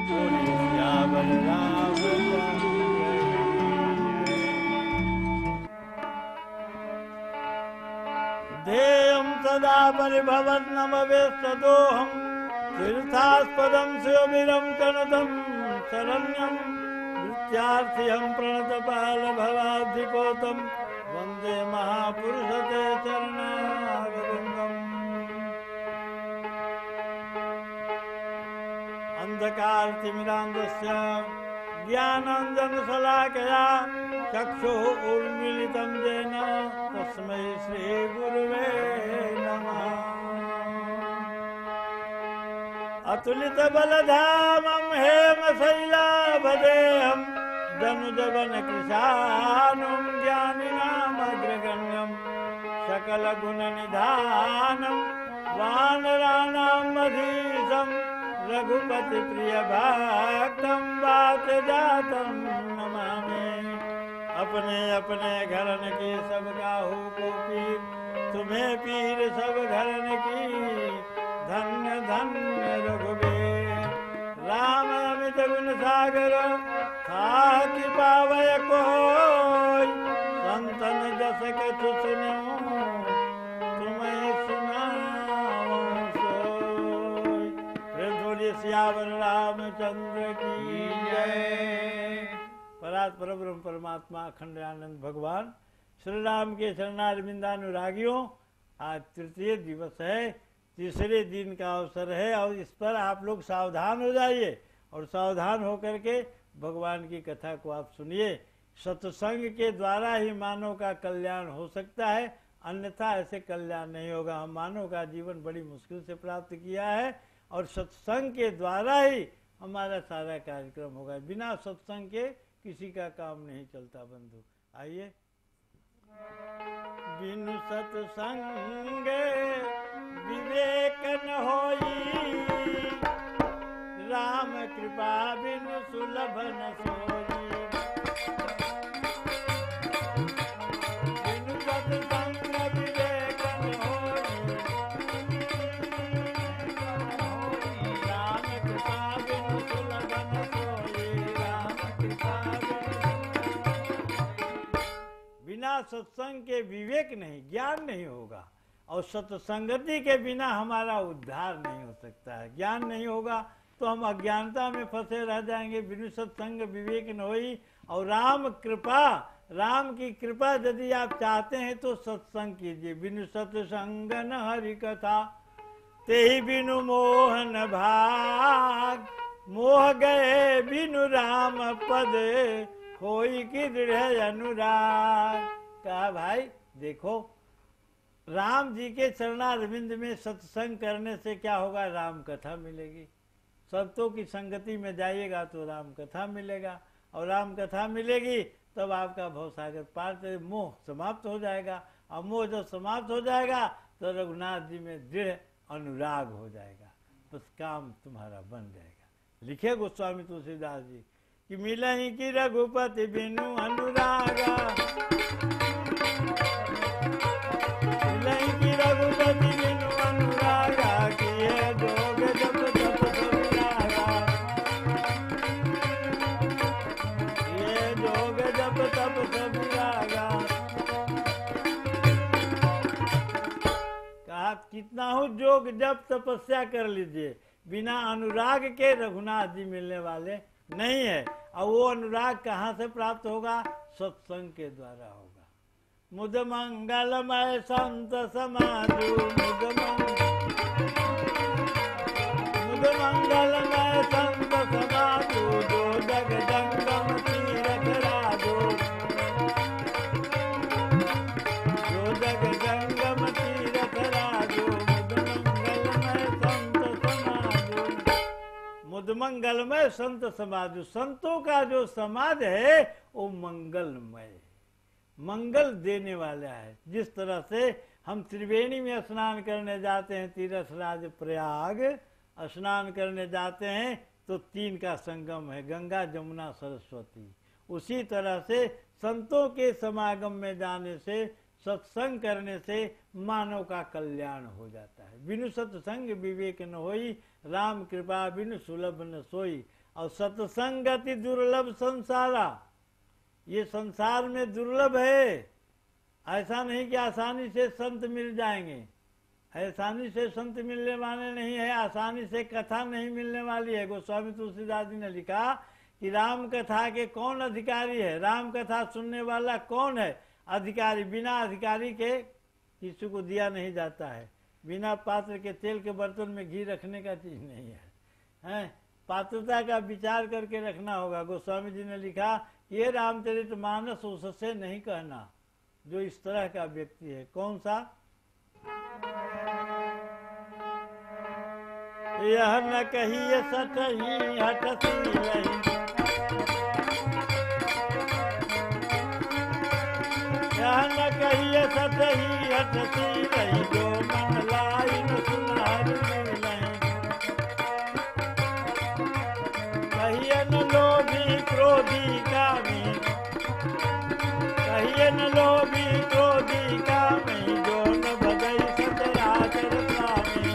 बोलिए सियावर रामचंद्र ध्येयं सदा परिभवन्नमवेस्तदोऽहं तीर्थास्पदं शिवमिरं कनदं शरण्यं नित्यार्थिहं प्रणतपालभवाब्धिपोतं वन्दे महापुरुषते चरणारविन्दम्। अंधकारतिमिरान्धस्य ज्ञानाञ्जनशलाकया चक्षुः उन्मीलितं येन तस्मै श्रीगुरुवे नमः। अतुलितबलधामं हेमशैलाभदेहं धनुजवनकृशानुं ज्ञानिनामग्रगण्यं सकलगुणनिधानं वानराणां मधीशं रघुपति प्रिय भक्तं वातजातं नमामि। अपने अपने घरन की सब काहू को पीर, तुम्हें पीर सब घरन की धन्य धन्य रघुवीर। राम अमित गुण सागर था कि पावय कोई, संतन जस कछु सुनऊं तुम्हें सुनाऊं सोई। फिर बोलिए सियावर रामचंद्र की जय। परात परब्रह्म परमात्मा अखंड आनंद भगवान श्री राम के शरणारविंदानुरागियों, आज तृतीय दिवस है, तीसरे दिन का अवसर है और इस पर आप लोग सावधान हो जाइए और सावधान होकर के भगवान की कथा को आप सुनिए। सत्संग के द्वारा ही मानव का कल्याण हो सकता है, अन्यथा ऐसे कल्याण नहीं होगा। हम मानव का जीवन बड़ी मुश्किल से प्राप्त किया है और सत्संग के द्वारा ही हमारा सारा कार्यक्रम होगा। बिना सत्संग के किसी का काम नहीं चलता। बंधु आइए। बिनु सत्संग विवेक न होई, राम कृपा बिनु सुलभ न सोई। बिनु सत्संग विवेक न होई, राम कृपा बिनु सुलभ न सोई। राम कृपा बिना सत्संग के विवेक नहीं, ज्ञान नहीं होगा और सत्संगति के बिना हमारा उद्धार नहीं हो सकता है। ज्ञान नहीं होगा तो हम अज्ञानता में फंसे रह जाएंगे। बिनु सत्संग विवेक न होई। और राम कृपा, राम की कृपा यदि आप चाहते हैं तो सत्संग कीजिए। बिनु सत्संग न हरि कथा, तेहि बिनु मोहन भाग। मोह गए बिनु राम पद, होई की दृढ़ अनुराग। कहा भाई देखो, राम जी के चरणारविंद में सत्संग करने से क्या होगा? राम कथा मिलेगी। संतों की संगति में जाइएगा तो राम कथा मिलेगा और राम कथा मिलेगी तब आपका भवसागर पार से मोह समाप्त हो जाएगा। और मोह जब समाप्त हो जाएगा तो रघुनाथ जी में दृढ़ अनुराग हो जाएगा, बस काम तुम्हारा बन जाएगा। लिखे गोस्वामी तुलसीदास जी कि मिलहि की रघुपति बिनु अनुरागा, मिलहि की रघुपति बिनु अनुरागा। किए जोग जप तप सब रागा, किए जोग जप तप सब रागा। कहा कितना हो जोग जप तपस्या कर लीजिए, बिना अनुराग के रघुनाथ जी मिलने वाले नहीं है। और वो अनुराग कहाँ से प्राप्त होगा? सत्संग के द्वारा होगा। मुद मंगलमय संत समाजु, मुद मंगलमय संत समाजु। जो जग जंगम तीरथ राजो, जो जग जंगम तीरथ राजो। मुद मंगलमय संत समाजु। संतों का जो समाज है वो मंगलमय, मंगल देने वाला है। जिस तरह से हम त्रिवेणी में स्नान करने जाते हैं, तीर्थ राज प्रयाग स्नान करने जाते हैं तो तीन का संगम है, गंगा जमुना सरस्वती। उसी तरह से संतों के समागम में जाने से, सत्संग करने से मानव का कल्याण हो जाता है। बिनु सत्संग विवेक न होई, राम कृपा बिनु सुलभ न सोई। और सत्संगति दुर्लभ संसारा, ये संसार में दुर्लभ है। ऐसा नहीं कि आसानी से संत मिल जाएंगे, आसानी से संत मिलने वाले नहीं है, आसानी से कथा नहीं मिलने वाली है। गोस्वामी तुलसीदास जी ने लिखा कि राम कथा के कौन अधिकारी है, राम कथा सुनने वाला कौन है अधिकारी। बिना अधिकारी के किसी को दिया नहीं जाता है, बिना पात्र के तेल के बर्तन में घी रखने का चीज नहीं है, हैं? पात्रता का विचार करके रखना होगा। गोस्वामी जी ने लिखा ये रामचरितमानस उससे नहीं कहना जो इस तरह का व्यक्ति है। कौन सा? यह न कहिए सटही हटसी रही, यह न कहिए सटही हटसी रही, जो मन लाई न सुनार मिलही। कहिए न लोभी क्रोधी कामी, कहिए न लोभी क्रोधी कामी, जो न भजई सचराचर स्वामी।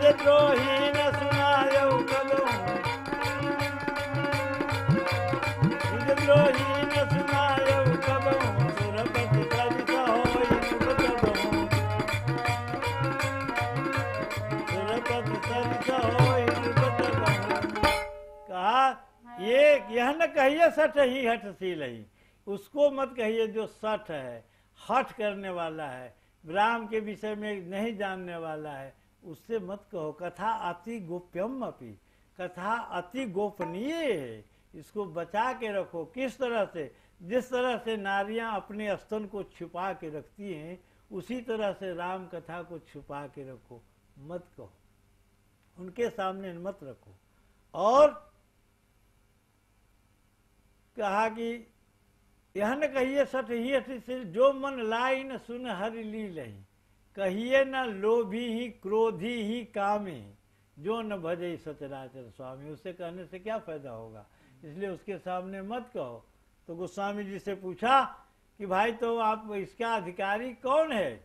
विद्रोही न सुनायो कलो, विद्रोही न सुनायो कलो, सुरपति कवित होई उपजबहु, सुरपति कवित होई उपजबहु। कहा ये यह न कहिए सठ ही हठशील ही, उसको मत कहिए जो सठ है, हठ करने वाला है, राम के विषय में नहीं जानने वाला है, उससे मत कहो। कथा अति गोप्यम अपि, कथा अति गोपनीय है, इसको बचा के रखो। किस तरह से? जिस तरह से नारियां अपने स्तन को छुपा के रखती हैं, उसी तरह से राम कथा को छुपा के रखो, मत कहो, उनके सामने मत रखो। और कहा कि यह न कहिए सठ ही हठशील, जो मन लाई न सुन हरि लीलहि। कहिए न लोभी ही क्रोधी ही कामी, जो न भजे सचराचर स्वामी। उससे कहने से क्या फायदा होगा, इसलिए उसके सामने मत कहो। तो गोस्वामी जी से पूछा कि भाई तो आप इसका अधिकारी कौन है,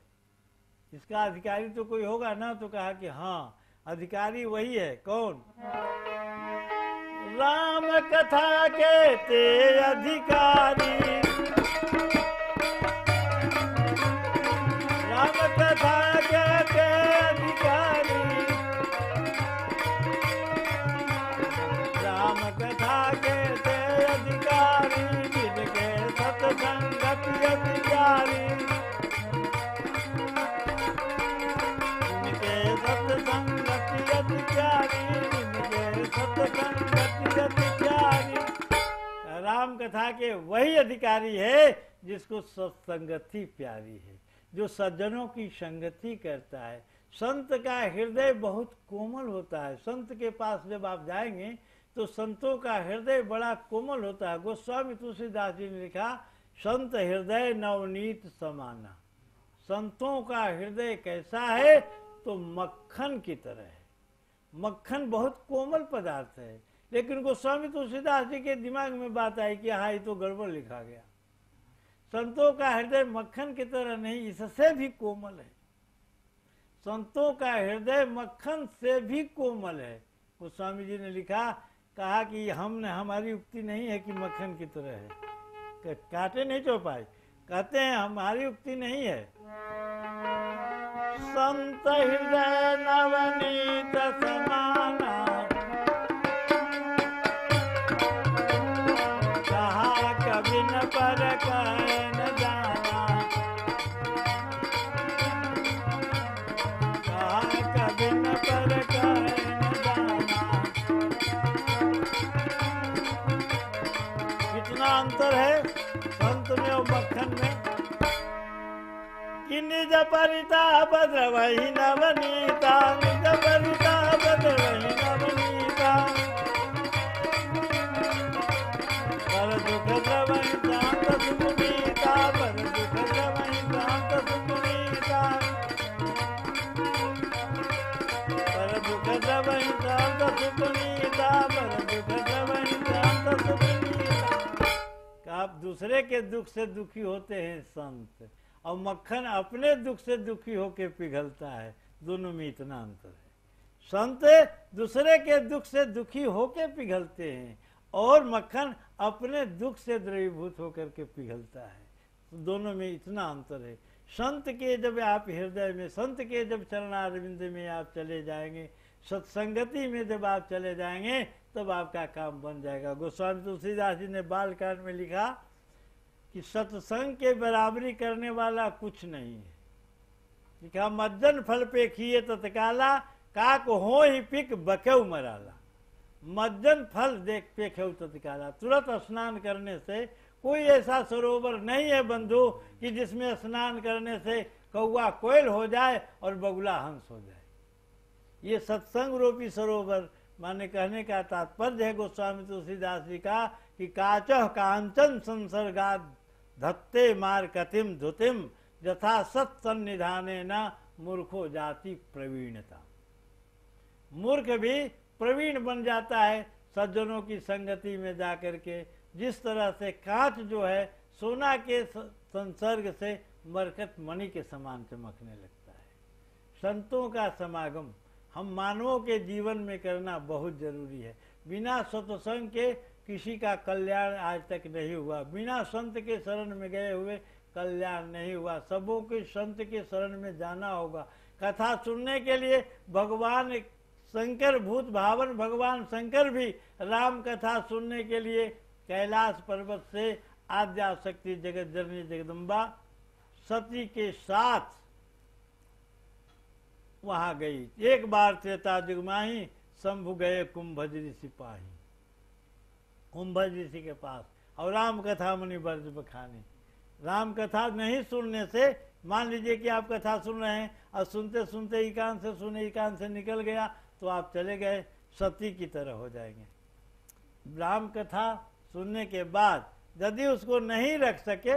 इसका अधिकारी तो कोई होगा ना? तो कहा कि हाँ अधिकारी वही है। कौन? राम कथा के ते अधिकारी, राम कथा के ते अधिकारी, राम कथा के ते अधिकारी, जिनके सत्संगति अधिकारी, जिनके सत्संगति अधिकारी, जिनके सत्संगति अधिकारी। राम कथा के वही अधिकारी है जिसको सत्संगति प्यारी है, जो सज्जनों की संगति करता है। संत का हृदय बहुत कोमल होता है। संत के पास जब आप जाएंगे तो संतों का हृदय बड़ा कोमल होता है। गोस्वामी तुलसीदास जी ने लिखा संत हृदय नवनीत समाना। संतों का हृदय कैसा है? तो मक्खन की तरह है। मक्खन बहुत कोमल पदार्थ है, लेकिन गोस्वामी तुलसीदास जी के दिमाग में बात आई कि हाँ ये तो गड़बड़ लिखा गया। संतों का हृदय मक्खन की तरह नहीं, इससे भी कोमल है। संतों का हृदय मक्खन से भी कोमल है। गोस्वामी जी ने लिखा, कहा कि हमने, हमारी उक्ति नहीं है कि मक्खन की तरह है, काटे नहीं चौपाई, कहते हैं हमारी उक्ति नहीं है। संत हृदय नवनीत समाना, कहा कभी न पर न जाना, कहा कभी न पर न जाना। कितना अंतर है संत में और मक्खन में। कि निज परिताप द्रवहि नवनीता, निज परिताप द्रवहि नवनीता, पर दुख द्रवहि शांत सुपुनीता, पर दुख द्रवहि शांत सुपुनीता, पर दुख द्रवहि शांत सुपुनीता, पर दुख द्रवहि शांत सुपुनीता। आप दूसरे के दुख से दुखी होते हैं संत, और मक्खन अपने दुख से दुखी होकर पिघलता है, दोनों में इतना अंतर है। संत दूसरे के दुख से दुखी होकर पिघलते हैं और मक्खन अपने दुख से द्रवीभूत होकर के पिघलता है, तो दोनों में इतना अंतर है। संत के जब आप हृदय में, संत के जब चरणारविंद में आप चले जाएंगे, सत्संगति में जब आप चले जाएंगे, तब आपका काम बन जाएगा। गोस्वामी तुलसीदास जी ने बालकांड में लिखा कि सत्संग के बराबरी करने वाला कुछ नहीं है। लिखा मज्जन फल पे खिए तत्काला, काक हो ही पिक बकेउ मराला। मज्जन फल देख पे खेऊ तत्काला, तुरंत स्नान करने से कोई ऐसा सरोवर नहीं है बंधु कि जिसमें स्नान करने से कौआ कोयल हो जाए और बगुला हंस हो जाए। ये सत्संग रूपी सरोवर, माने कहने का तात्पर्य है गोस्वामी तुलसीदास जी का कि काचह कांचन संसर्गाद धत्ते मार कतिम धुतिम यथा सत्सन्निधाने न मूर्खो जाति प्रवीणता। मूर्ख भी प्रवीण बन जाता है सज्जनों की संगति में जाकर के। जिस तरह से कांच जो है सोना के संसर्ग से मरकत मणि के समान चमकने लगता है। संतों का समागम हम मानवों के जीवन में करना बहुत जरूरी है। बिना सत्संग के किसी का कल्याण आज तक नहीं हुआ, बिना संत के शरण में गए हुए कल्याण नहीं हुआ। सबों के संत के शरण में जाना होगा। कथा सुनने के लिए भगवान शंकर, भूत भावन भगवान शंकर भी राम कथा सुनने के लिए कैलाश पर्वत से आद्या शक्ति जगत जननी जगदम्बा सती के साथ वहां गई। एक बार त्रेता युग माही शंभु गए कुंभज ऋषि पाही, कुंभज ऋषि के पास, और राम कथा मुनि वर्ज बखानी। राम कथा नहीं सुनने से, मान लीजिए कि आप कथा सुन रहे हैं और सुनते सुनते एकांत से सुने, एकांत से निकल गया तो आप चले गए सती की तरह हो जाएंगे। राम कथा सुनने के बाद यदि उसको नहीं रख सके,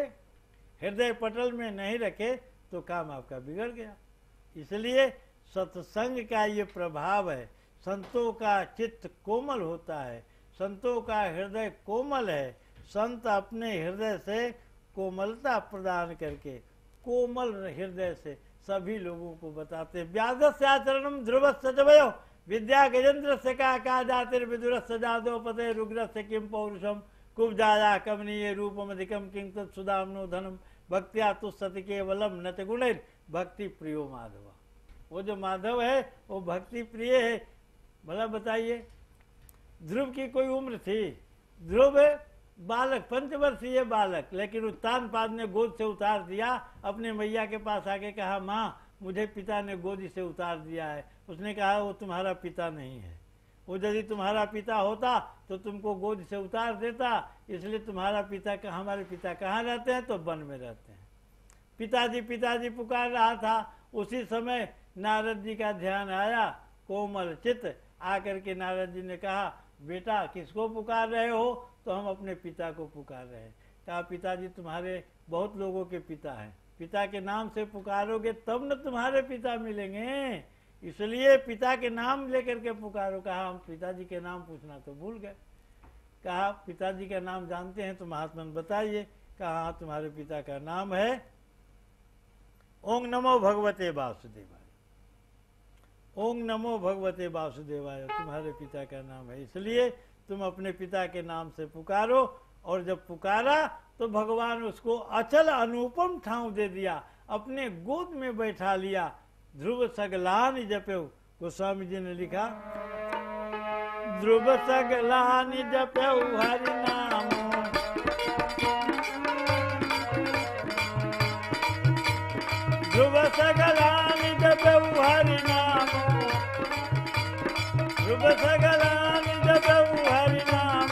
हृदय पटल में नहीं रखे, तो काम आपका बिगड़ गया। इसलिए सत्संग का ये प्रभाव है। संतों का चित्त कोमल होता है, संतों का हृदय कोमल है। संत अपने हृदय से कोमलता प्रदान करके, कोमल हृदय से सभी लोगों को बताते। व्यासस्य आचरणम ध्रुवस्य च वयो विद्या गजेन्द्रस्य का जातिर्विदुरस्य जादव पते रुग्रस्य किम पौरुषम कुब्जाया कमनीय रूपमधिकम किं तत्सुदाम्नो धनम भक्त्या तुस्सति केवलम नच गुणैर भक्ति प्रियो माधव। वो जो माधव है वो भक्ति प्रिय है। भला बताइए, ध्रुव की कोई उम्र थी? ध्रुव बालक, पंचवर्षीय बालक, लेकिन उत्तानपाद ने गोद से उतार दिया। अपने मैया के पास आके कहा, माँ मुझे पिता ने गोदी से उतार दिया है। उसने कहा वो तुम्हारा पिता नहीं है, वो यदि तुम्हारा पिता होता तो तुमको गोद से उतार देता। इसलिए तुम्हारा पिता, हमारे पिता कहाँ रहते हैं? तो वन में रहते हैं। पिताजी पिताजी पुकार रहा था। उसी समय नारद जी का ध्यान आया। कोमल चित्त आकर के नारद जी ने कहा, बेटा किसको पुकार रहे हो? तो हम अपने पिता को पुकार रहे हैं। कहा, पिताजी तुम्हारे बहुत लोगों के पिता हैं, पिता के नाम से पुकारोगे तब न तुम्हारे पिता मिलेंगे, इसलिए पिता के नाम लेकर के पुकारो। कहा, हम पिताजी के नाम पूछना तो भूल गए। कहा, पिताजी का नाम जानते हैं तो महात्मन बताइए। कहा, हाँ तुम्हारे पिता का नाम है ओम नमो भगवते वासुदेवाय। ओम नमो भगवते वासुदेवाय तुम्हारे पिता का नाम है, इसलिए तुम अपने पिता के नाम से पुकारो। और जब पुकारा तो भगवान उसको अचल अनुपम ठाव दे दिया, अपने गोद में बैठा लिया। ध्रुव सगलानि जपेउ, गोस्वामी जी ने लिखा, ध्रुव सगलानि जपेउ हरि नाम, ध्रुव सगलानि जपेउ हरि नाम, ध्रुव सगलानि जपेउ हरि नाम,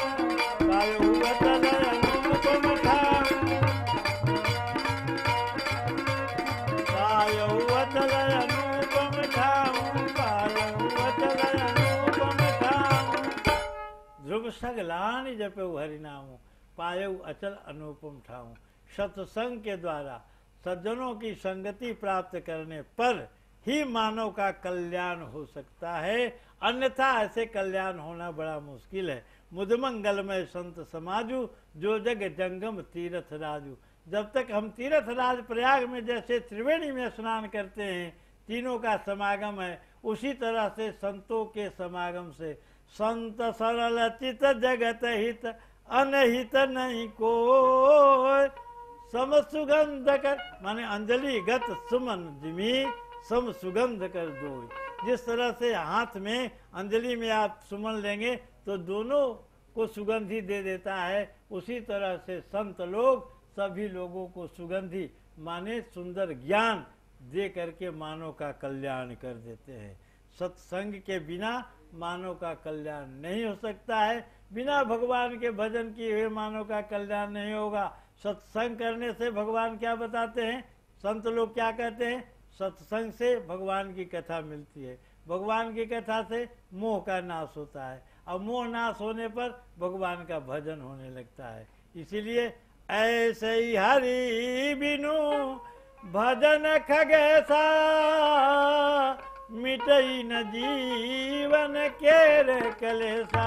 पायउ अचल अनुपम ठाव, पायउ अचल अनुपम ठाव, पायउ अचल अनुपम ठाव। ध्रुव सगलानि जपेउ हरि नाम, पायउ अचल अनुपम ठाव। सत्संग के द्वारा सज्जनों की संगति प्राप्त करने पर ही मानव का कल्याण हो सकता है, अन्यथा ऐसे कल्याण होना बड़ा मुश्किल है। मुदमंगलमय संत समाजू, जो जग जंगम तीर्थ राजू। जब तक हम तीर्थ राज प्रयाग में जैसे त्रिवेणी में स्नान करते हैं, तीनों का समागम है, उसी तरह से संतों के समागम से संत सरल चित जगत हित अनहित नहीं को सम सुगंध कर, माने अंजलि गत सुमन जिमी सम सुगंध कर दो। जिस तरह से हाथ में अंजलि में आप सुमन लेंगे तो दोनों को सुगंधी दे देता है, उसी तरह से संत लोग सभी लोगों को सुगंधी माने सुंदर ज्ञान दे करके मानव का कल्याण कर देते हैं। सत्संग के बिना मानव का कल्याण नहीं हो सकता है, बिना भगवान के भजन किए हुए मानव का कल्याण नहीं होगा। सत्संग करने से भगवान क्या बताते हैं, संत लोग क्या कहते हैं, सत्संग से भगवान की कथा मिलती है, भगवान की कथा से मोह का नाश होता है, और मोह नाश होने पर भगवान का भजन होने लगता है। इसीलिए ऐसे ही हरि बिनु भजन खगेसा मिटई न जीवन के कलेसा।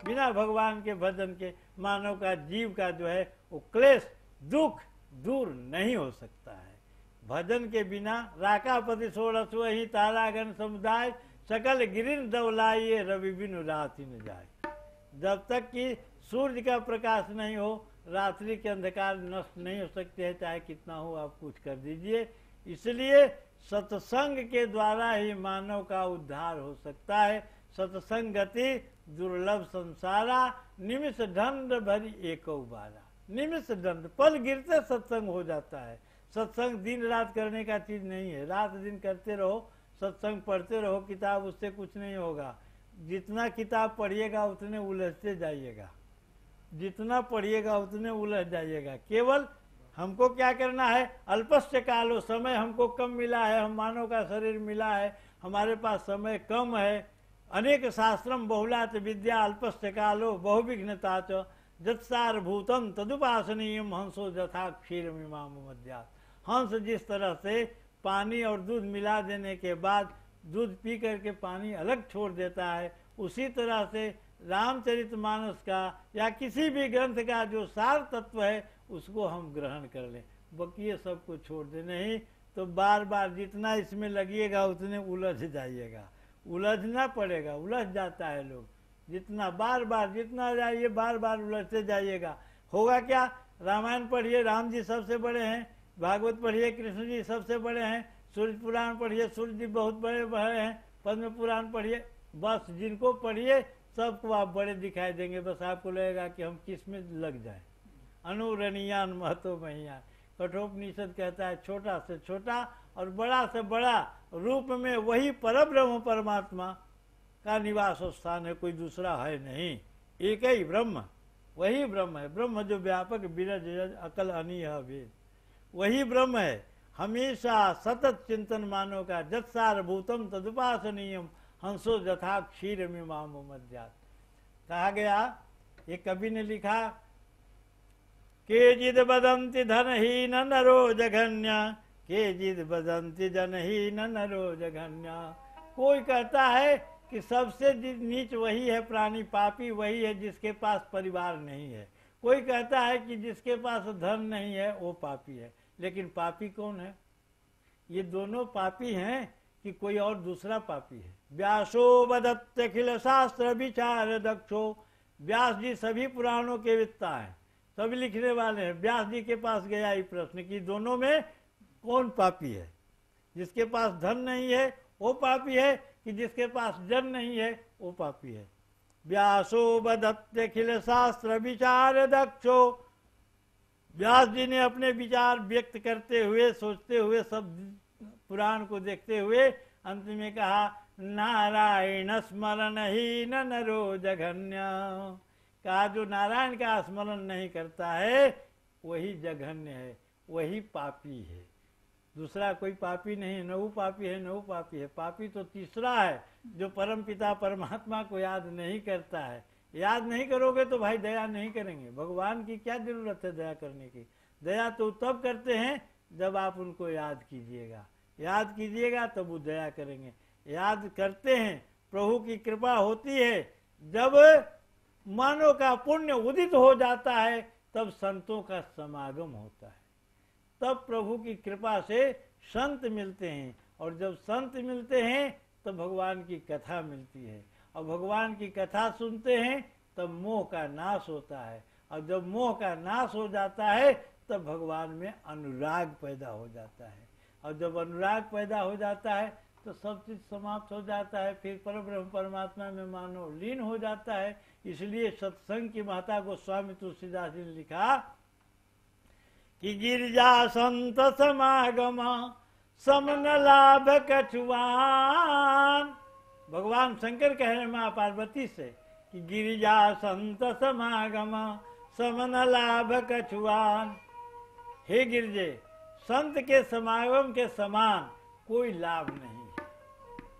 बिना भगवान के भजन के मानव का जीव का जो है वो क्लेश दुख दूर नहीं हो सकता है। भजन के बिना राकापति सोरस वही तारागण समुदाय सकल गिरिन दौलाइए रवि बिनु रात ही न जाए। जब तक कि सूर्य का प्रकाश नहीं हो रात्रि के अंधकार नष्ट नहीं हो सकते हैं, चाहे कितना हो आप कुछ कर दीजिए। इसलिए सत्संग के द्वारा ही मानव का उद्धार हो सकता है। सत्संगति दुर्लभ संसारा निमिष दंड भरी एक उबारा। निमिष दंड पल गिरते सत्संग हो जाता है। सत्संग दिन रात करने का चीज नहीं है, रात दिन करते रहो, सत्संग पढ़ते रहो किताब, उससे कुछ नहीं होगा। जितना किताब पढ़िएगा उतने उलझते जाइएगा, जितना पढ़िएगा उतने उलझ जाइएगा। केवल हमको क्या करना है, अल्पस्य कालो, समय हमको कम मिला है, हम मानव का शरीर मिला है, हमारे पास समय कम है। अनेक शास्त्रम बहुलात विद्या अल्पस्य कालो बहुविघ्नता च जत्सारभूतम तदुपासनीयम हंसो जथा क्षीर मीमाम मध्यात्। हंस जिस तरह से पानी और दूध मिला देने के बाद दूध पी करके पानी अलग छोड़ देता है, उसी तरह से रामचरितमानस का या किसी भी ग्रंथ का जो सार तत्व है उसको हम ग्रहण कर लें, बाकी ये सब को छोड़ दे। नहीं तो बार बार जितना इसमें लगिएगा उतने उलझ जाइएगा, उलझना पड़ेगा, उलझ जाता है लोग। जितना बार बार जितना जाइए बार बार उलझते जाइएगा, होगा क्या। रामायण पढ़िए, राम जी सबसे बड़े हैं, भागवत पढ़िए, कृष्ण जी सबसे बड़े हैं, सूर्य पुराण पढ़िए, सूर्य जी बहुत बड़े बड़े हैं, पद्म पुराण पढ़िए, बस जिनको पढ़िए सबको आप बड़े दिखाई देंगे। बस आपको लगेगा कि हम किस में लग जाए। अनुरणीयान महतो महियान, कठोपनिषद कहता है छोटा से छोटा और बड़ा से बड़ा रूप में वही परब्रह्म परमात्मा का निवास स्थान है, कोई दूसरा है नहीं, एक ही ब्रह्म, वही ब्रह्म है। ब्रह्म जो व्यापक विरज अकल अनीह भेद, वही ब्रह्म है। हमेशा सतत चिंतन मानव का जत्सारभूतम तदुपासनीयम हंसो जथा क्षीर मीमाम मध्यात्। कहा गया, एक कवि ने लिखा, केचिद बदंति धनहीन नरो जघन्य, केचिद बदंति जनहीन नरो जघन्य। कोई कहता है कि सबसे नीच वही है प्राणी, पापी वही है जिसके पास परिवार नहीं है। कोई कहता है कि जिसके पास धन नहीं है वो पापी है। लेकिन पापी कौन है? ये दोनों पापी हैं कि कोई और दूसरा पापी है? व्यासो वदत्त अखिल शास्त्र विचार दक्षो। व्यास जी सभी पुराणों के वेत्ता हैं, सभी लिखने वाले हैं। व्यास जी के पास गया ये प्रश्न कि दोनों में कौन पापी है? जिसके पास धन नहीं है वो पापी है कि जिसके पास जन नहीं है वो पापी है? व्यासो वदत्त अखिल शास्त्र विचार दक्षो। व्यास जी ने अपने विचार व्यक्त करते हुए, सोचते हुए, सब पुराण को देखते हुए अंत में कहा, नारायण स्मरण ही न नरो जघन्य। कहा जो नारायण का स्मरण नहीं करता है वही जघन्य है, वही पापी है। दूसरा कोई पापी नहीं, न वो पापी है न वो पापी है। पापी तो तीसरा है जो परम पिता परमात्मा को याद नहीं करता है। याद नहीं करोगे तो भाई दया नहीं करेंगे। भगवान की क्या जरूरत है दया करने की? दया तो तब करते हैं जब आप उनको याद कीजिएगा, याद कीजिएगा तब वो दया करेंगे। याद करते हैं, प्रभु की कृपा होती है जब मानव का पुण्य उदित हो जाता है, तब संतों का समागम होता है, तब प्रभु की कृपा से संत मिलते हैं, और जब संत मिलते हैं तब भगवान की कथा मिलती है, और भगवान की कथा सुनते हैं तब मोह का नाश होता है, और जब मोह का नाश हो जाता है तब भगवान में अनुराग पैदा हो जाता है, और जब अनुराग पैदा हो जाता है तो सब चीज समाप्त हो जाता है, फिर परब्रह्म परमात्मा में मानव लीन हो जाता है। इसलिए सत्संग की महत्ता को स्वामी तुलसीदास जी ने लिखा कि गिरजा संत समागम समन लाभ कछुआन। भगवान शंकर कह रहे माँ पार्वती से कि गिरिजा संत समागम समन लाभ कछुआन। हे गिरजे, संत के समागम के समान कोई लाभ नहीं है।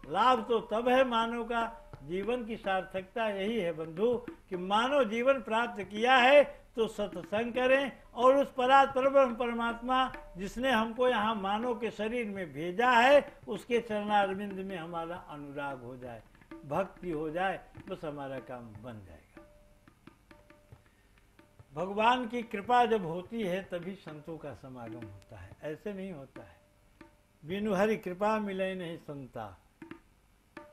लाभ तो तब है मानव का, जीवन की सार्थकता यही है बंधु कि मानव जीवन प्राप्त किया है तो सत्संग करें, और उस परब्रह्म परमात्मा जिसने हमको यहाँ मानव के शरीर में भेजा है उसके चरणारविंद में हमारा अनुराग हो जाए, भक्ति हो जाए, बस हमारा काम बन जाएगा। भगवान की कृपा जब होती है तभी संतों का समागम होता है, ऐसे नहीं होता है। बिनु हरि कृपा मिले नहीं संता,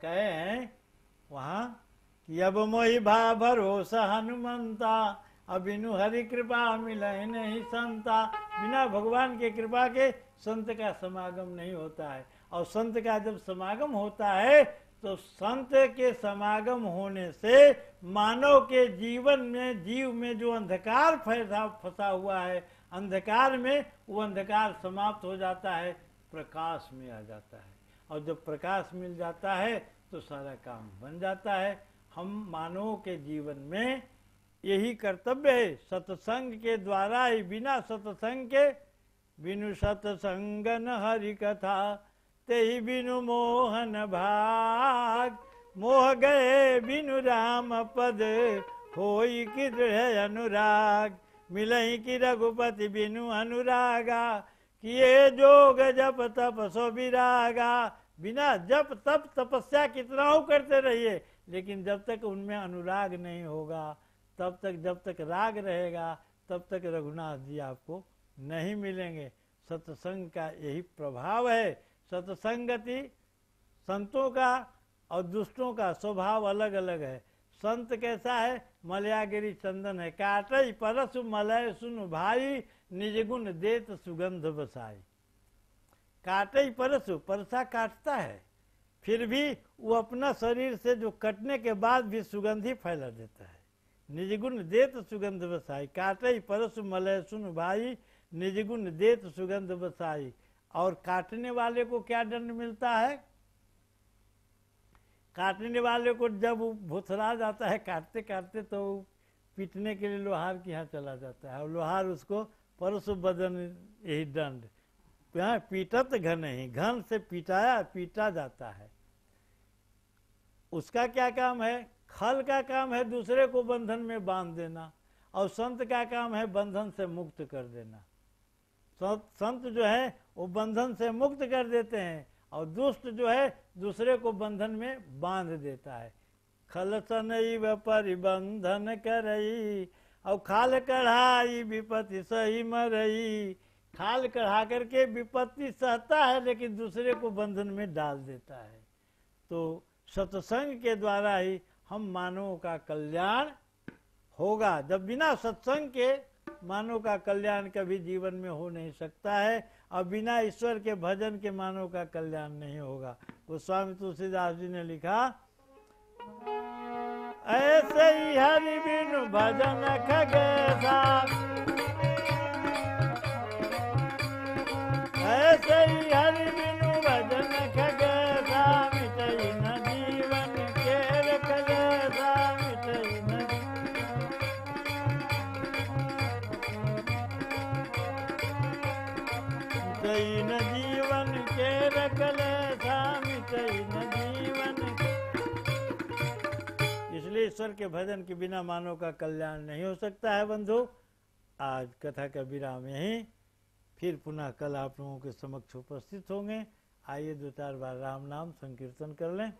कहे हैं वहां कि अब मोहि भा भरोसा हनुमंता, अब बिनु हरि कृपा मिले नहीं संता। बिना भगवान के कृपा के संत का समागम नहीं होता है, और संत का जब समागम होता है तो संत के समागम होने से मानव के जीवन में, जीव में जो अंधकार फंसा हुआ है, अंधकार में वो अंधकार समाप्त हो जाता है, प्रकाश में आ जाता है, और जब प्रकाश मिल जाता है तो सारा काम बन जाता है। हम मानवों के जीवन में यही कर्तव्य है, सत्संग के द्वारा ही, बिना सत्संग के, बिनु सत्संग न हरि कथा ते ही बिनु मोहन भाग। मोह गए बिनु राम पद होई कि दृढ़ अनुराग। मिलई कि रघुपति बिनु अनुरागा, किए जोग जप तप सो विरागा। बिना जप तप तपस्या कितना हो करते रहिए, लेकिन जब तक उनमें अनुराग नहीं होगा, तब तक, जब तक राग रहेगा तब तक रघुनाथ जी आपको नहीं मिलेंगे। सत्संग का यही प्रभाव है। सत्संगति, संतों का और दुष्टों का स्वभाव अलग अलग है। संत कैसा है? मलयागिरी चंदन है, काटई परसु मलय सुन भाई, निज गुण देत सुगंध बसाई। काटई परसु, परसा काटता है, फिर भी वो अपना शरीर से जो कटने के बाद भी सुगंध ही फैला देता है। निज गुण देत सुगंध बसाई, काटई परसु मलय सुन भाई, निज गुण देत सुगंध बसाई। और काटने वाले को क्या दंड मिलता है? काटने वाले को जब भुथरा जाता है काटते काटते, तो पीटने के लिए लोहार के यहाँ चला जाता है, और लोहार उसको परसु बदन यही दंड, पीटत घन ही, घन से पीटा जाता है। उसका क्या काम है? खल का काम है दूसरे को बंधन में बांध देना, और संत का काम है बंधन से मुक्त कर देना। संत जो है वो बंधन से मुक्त कर देते हैं, और दुष्ट जो है दूसरे को बंधन में बांध देता है। खल सनैव परिबंधन करई, और खाल कढ़ाई विपत्ति सही मरई। खाल कढ़ा करके विपत्ति सहता है, लेकिन दूसरे को बंधन में डाल देता है। तो सत्संग के द्वारा ही हम मानवों का कल्याण होगा। जब बिना सत्संग के मानव का कल्याण कभी जीवन में हो नहीं सकता है, और बिना ईश्वर के भजन के मानव का कल्याण नहीं होगा। गोस्वामी तुलसीदास जी ने लिखा, ऐसे ही हरि बिनु भजन खगेसा, ऐसे ही हरि बिनु भजन खगेसा, मिटई न जीवन के कलेसा, मिटई न जीवन के कलेसा, मिटई न जीवन। इसलिए ईश्वर के भजन के बिना मानव का कल्याण नहीं हो सकता है। बंधु, आज कथा का विराम यहीं, फिर पुनः कल आप लोगों के समक्ष उपस्थित होंगे। आइए 2-4 बार राम नाम संकीर्तन कर लें।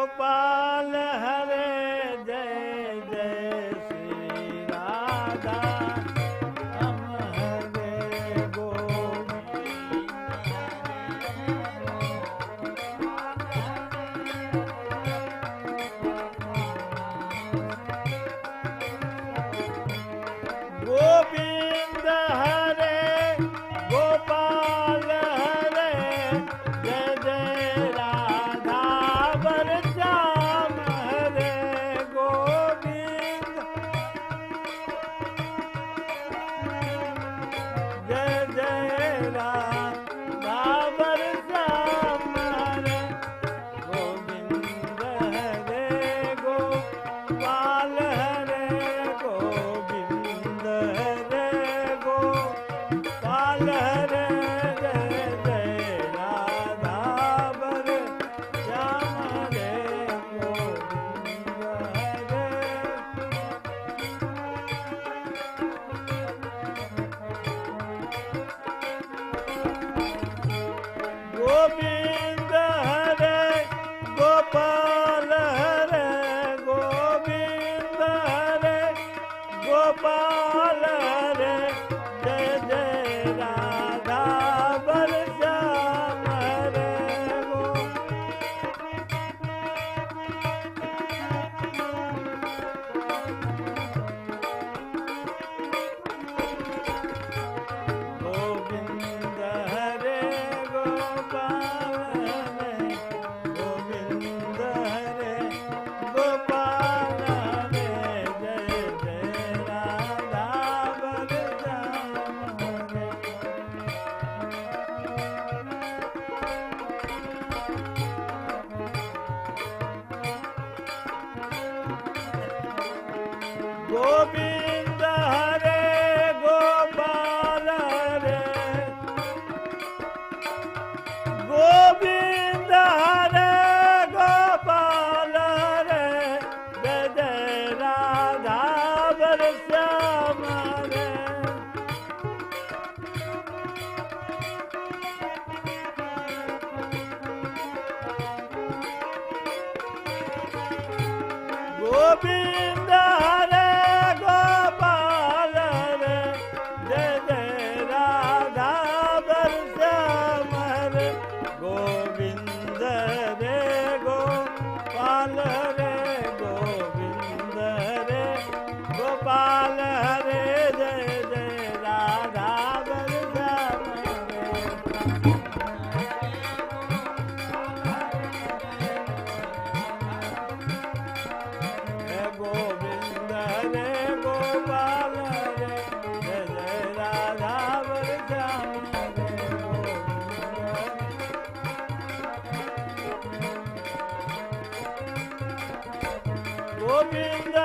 गोपाल हरे जय जय श्री राधा हम हरे गोविंद गोविंद हरे गोपाल हरे जय जय राधा वर श्याम हरे गोविंद जय जय राधा वर श्याम हरे गोविंद हरे गोपाल हरे गोविंद हरे गोपाल हरे जय जय राधा वर श्याम हरे गोविंद हरे गोविंद हरे गोपाल हरे गोविंद हरे गोपाल हरे जय जय राधा वर श्याम हरे गोविंद हरे गोपाल हरे गोविंद हरे गोपाल हरे जय जय राधा वर श्याम हरे गोविंद हरे गोपाल हरे गोविंद हरे गोपाल हरे जय जय राधा वर श्याम हरे गोविंद हरे गोपाल हरे जय जय राधा वर श्याम हरे गोविंद हरे गोपाल हरे गोविंद हरे गोपाल हरे जय जय राधा वर श्याम हरे गोविंद हरे गोपाल हरे जय जय राधा वर श्याम हरे गोविंद